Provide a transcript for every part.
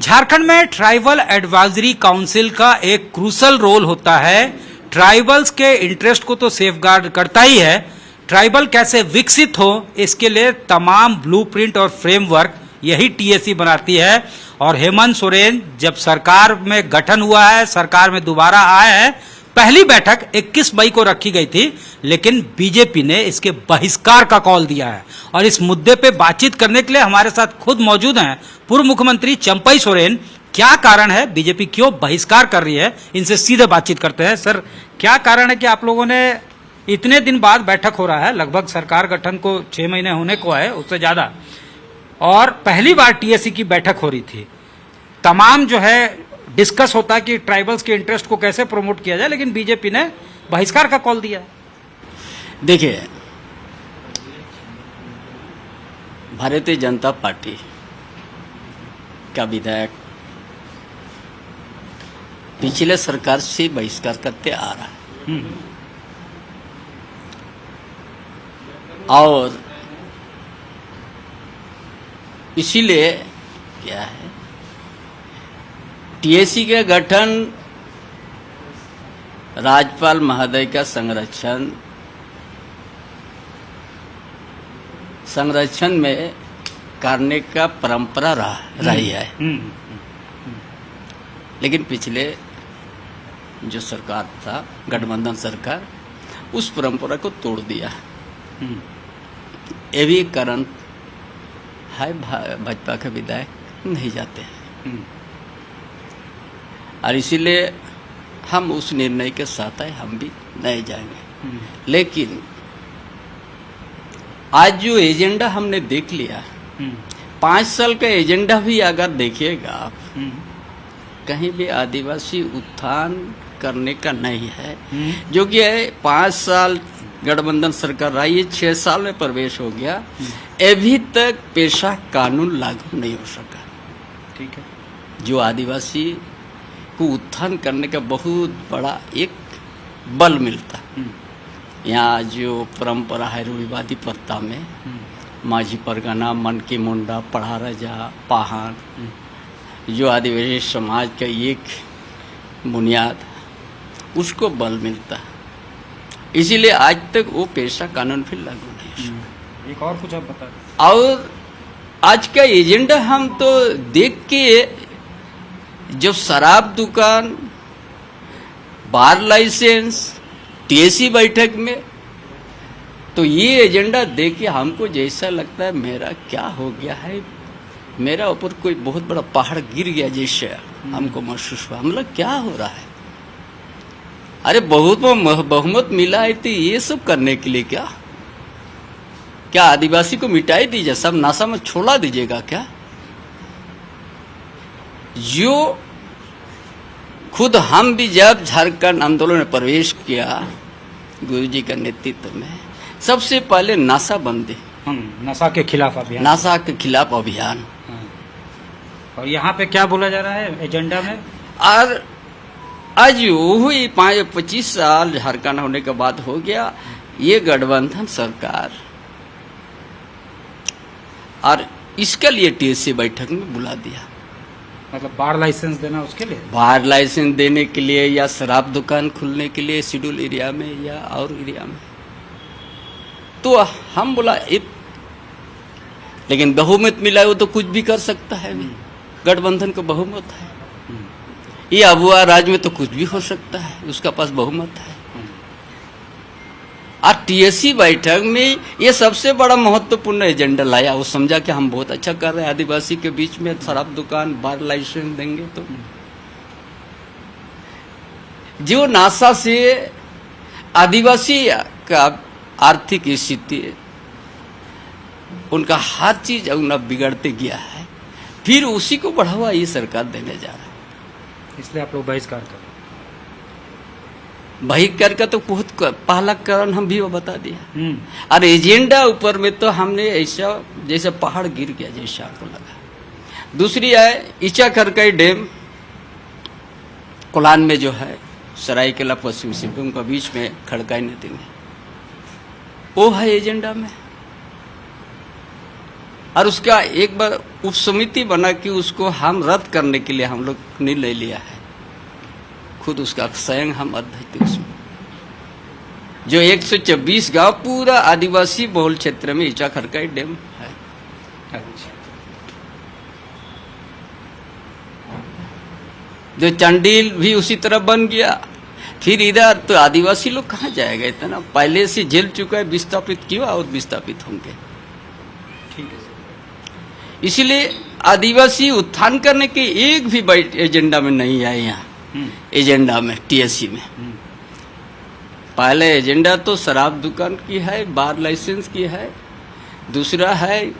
झारखंड में tribal advisory council का एक क्रूशल रोल होता है। ट्राइबल्स के इंटरेस्ट को तो सेफगार्ड करता ही है, ट्राइबल कैसे विकसित हो इसके लिए तमाम ब्लूप्रिंट और फ्रेमवर्क यही टीएसी बनाती है। और हेमंत सोरेन जब सरकार में गठन हुआ है, सरकार में दोबारा आए हैं, पहली बैठक 21 मई को रखी गई थी, लेकिन बीजेपी ने इसके बहिष्कार का कॉल दिया है। और इस मुद्दे पे बातचीत करने के लिए हमारे साथ खुद मौजूद हैं पूर्व मुख्यमंत्री चंपई सोरेन। क्या कारण है, बीजेपी क्यों बहिष्कार कर रही है, इनसे सीधे बातचीत करते हैं। सर, क्या कारण है कि आप लोगों ने इतने दिन बाद बैठक हो रहा है, लगभग सरकार गठन को 6 महीने होने को है, उससे ज्यादा, और पहली बार टीएसी की बैठक हो रही थी, तमाम जो है डिस्कस होता है कि ट्राइबल्स के इंटरेस्ट को कैसे प्रमोट किया जाए, लेकिन बीजेपी ने बहिष्कार का कॉल दिया। देखिए, भारतीय जनता पार्टी का विधायक पिछले सरकार से बहिष्कार करते आ रहा है और इसीलिए क्या है, टीएसी के गठन राज्यपाल महोदय का संरक्षण में करने का परंपरा रही है। लेकिन पिछले जो सरकार था, गठबंधन सरकार, उस परंपरा को तोड़ दिया। ये भी कारण है, भाजपा के विधायक नहीं जाते हैं और इसीलिए हम उस निर्णय के साथ है, हम भी नहीं जाएंगे। लेकिन आज जो एजेंडा हमने देख लिया, 5 साल का एजेंडा भी अगर देखिएगा आप, कहीं भी आदिवासी उत्थान करने का नहीं है। जो कि है 5 साल गठबंधन सरकार रही है, 6 साल में प्रवेश हो गया, अभी तक पेशा कानून लागू नहीं हो सका। ठीक है, जो आदिवासी को उत्थान करने का बहुत बड़ा एक बल मिलता। यहाँ जो परंपरा है रूढ़िवादी प्रथा में, माझी परगना, मन की मुंडा, पढ़ा राजा, पाहन, जो आदिवासी समाज का एक बुनियाद, उसको बल मिलता। इसीलिए आज तक वो पेशा कानून फिर लागू नहीं है। एक और कुछ आप बता। और आज का एजेंडा हम तो देख के, जो शराब दुकान, बार लाइसेंस, टीएसी बैठक में, तो ये एजेंडा देख के हमको जैसा लगता है मेरा क्या हो गया है, मेरा ऊपर कोई बहुत बड़ा पहाड़ गिर गया जैसे हमको महसूस हुआ। मतलब क्या हो रहा है? अरे बहुमत मिला है तो ये सब करने के लिए क्या आदिवासी को मिटाई दीजिए, सब नासा में छोड़ा दीजिएगा क्या? जो खुद हम भी जब झारखंड आंदोलन में प्रवेश किया गुरुजी का नेतृत्व में, सबसे पहले नासा बंदी, नशा के खिलाफ अभियान, नासा के खिलाफ अभियान। और यहाँ पे क्या बोला जा रहा है एजेंडा में? और आज वही 25 साल झारखंड होने के बाद हो गया ये गठबंधन सरकार, और इसके लिए टीएसी बैठक में बुला दिया। मतलब बार लाइसेंस देना, उसके लिए बार लाइसेंस देने के लिए, या शराब दुकान खुलने के लिए शेड्यूल एरिया में या और एरिया में। तो हम बोला लेकिन बहुमत मिला, वो तो कुछ भी कर सकता है। गठबंधन को बहुमत है, ये अबुआ राज्य में तो कुछ भी हो सकता है, उसका पास बहुमत है। और टीएसी बैठक में ये सबसे बड़ा महत्वपूर्ण एजेंडा लाया। वो समझा कि हम बहुत अच्छा कर रहे हैं, आदिवासी के बीच में शराब दुकान, बार लाइसेंस देंगे तो जो नासा से आदिवासी का आर्थिक स्थिति, उनका हर चीज उनका बिगड़ते गया है, फिर उसी को बढ़ावा ये सरकार देने जा रहा है। इसलिए आप लोग बहिष्कार कर। बहिष्कार का तो बहुत पहला कारण हम भी वो बता दिया। और एजेंडा ऊपर में तो हमने ऐसा जैसे पहाड़ गिर गया जैसा आपको लगा। दूसरी है इचा करकई डैम, कोलान में जो है, सरायकेला पश्चिम सिंहभूम के बीच में खड़काई नदी में, वो है एजेंडा में। और उसका एक बार उप समिति बना कि उसको हम रद्द करने के लिए हम लोग निर्णय लिया है। खुद उसका स्वयं हम अध्यक्ष थे उसमें। जो 124 गांव पूरा आदिवासी बहुल क्षेत्र में ईचा खरकाई डैम है। जो चंडील भी उसी तरह बन गया। फिर इधर तो आदिवासी लोग कहाँ जाएगा, इतना पहले से झेल चुका है, विस्थापित क्यों और विस्थापित होंगे। इसलिए आदिवासी उत्थान करने के एक भी एजेंडा में नहीं आए यहाँ। एजेंडा में टीएससी में पहले एजेंडा तो शराब दुकान की है, बार लाइसेंस की है, दूसरा है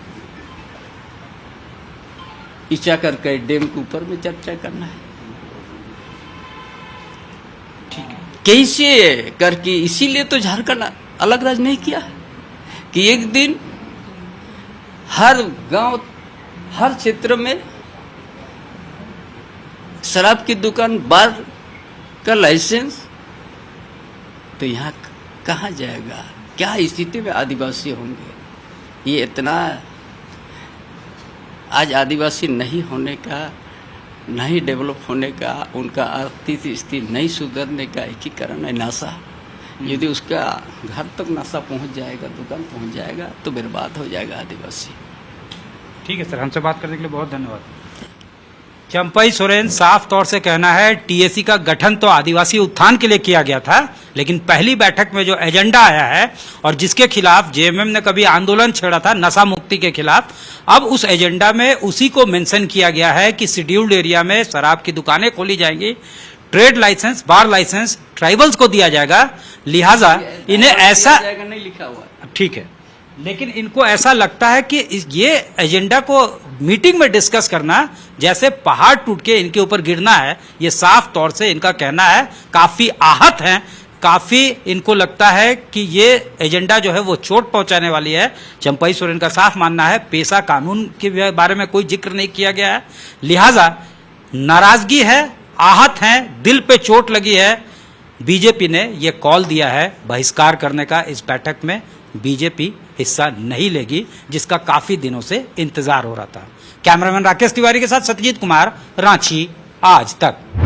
ईचा करके डैम के ऊपर में चर्चा करना है। कैसे करके, इसीलिए तो झारखंड अलग राज्य नहीं किया कि एक दिन हर गांव हर क्षेत्र में शराब की दुकान, बार का लाइसेंस, तो यहाँ कहाँ जाएगा, क्या स्थिति में आदिवासी होंगे। ये इतना आज आदिवासी नहीं होने का, नहीं डेवलप होने का, उनका आर्थिक स्थिति नहीं सुधरने का एक ही कारण है नशा। यदि उसका घर तक नशा पहुंच जाएगा, दुकान पहुंच जाएगा, तो बर्बाद हो जाएगा आदिवासी। ठीक है सर, हमसे बात करने के लिए बहुत धन्यवाद। चंपई सोरेन साफ तौर से कहना है टीएससी का गठन तो आदिवासी उत्थान के लिए किया गया था, लेकिन पहली बैठक में जो एजेंडा आया है और जिसके खिलाफ जेएमएम ने कभी आंदोलन छेड़ा था नशा मुक्ति के खिलाफ, अब उस एजेंडा में उसी को मेंशन किया गया है कि शेड्यूल्ड एरिया में शराब की दुकानें खोली जाएंगी, ट्रेड लाइसेंस, बार लाइसेंस ट्राइबल्स को दिया जाएगा। लिहाजा इन्हें ऐसा नहीं लिखा हुआ, ठीक है, लेकिन इनको ऐसा लगता है कि ये एजेंडा को मीटिंग में डिस्कस करना जैसे पहाड़ टूट के इनके ऊपर गिरना है। ये साफ तौर से इनका कहना है, काफी आहत हैं, काफी इनको लगता है कि ये एजेंडा जो है वो चोट पहुंचाने वाली है। चंपई सोरेन का साफ मानना है पेशा कानून के बारे में कोई जिक्र नहीं किया गया है, लिहाजा नाराजगी है, आहत हैं, दिल पे चोट लगी है। बीजेपी ने ये कॉल दिया है बहिष्कार करने का। इस बैठक में बीजेपी हिस्सा नहीं लेगी, जिसका काफी दिनों से इंतजार हो रहा था। कैमरामैन राकेश तिवारी के साथ सत्यजीत कुमार, रांची आज तक।